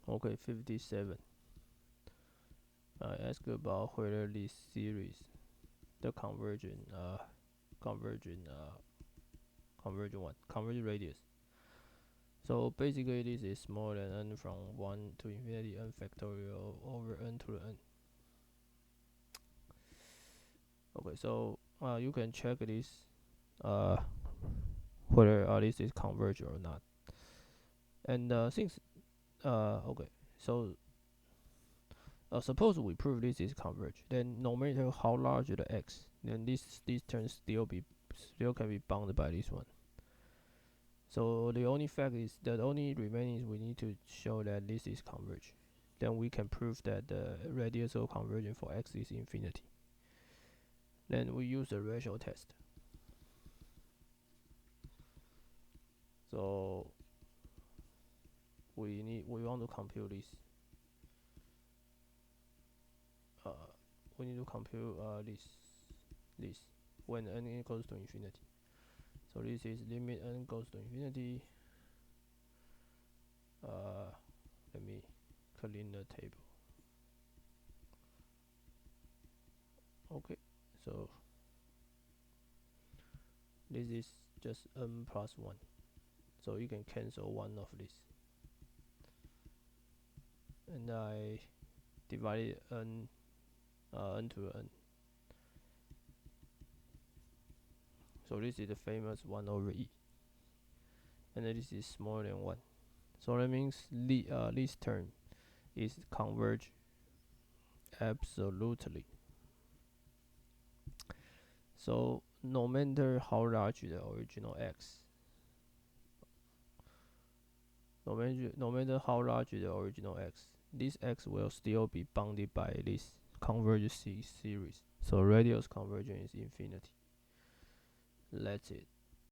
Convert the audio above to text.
Okay, 57. I ask about whether this series, the convergent radius. So basically, this is smaller than n from 1 to infinity n factorial over n to the n. Okay, so you can check this whether this is converged or not. And since okay, so suppose we prove this is converged, then no matter how large the x, then this term still can be bounded by this one. So the only remaining is we need to show that this is converged. Then we can prove that the radius of convergence for x is infinity. Then we use the ratio test. So we want to compute this. We need to compute this when n equals to infinity. So this is limit n goes to infinity. Let me clean the table. Okay, so this is just n plus 1. So you can cancel one of this. And I divided n to n. So this is the famous 1 over e. And then this is smaller than 1. So that means this term is converged absolutely. So no matter how large the original x, no matter how large the original x, this x will still be bounded by this convergence series. So radius convergence is infinity. That's it.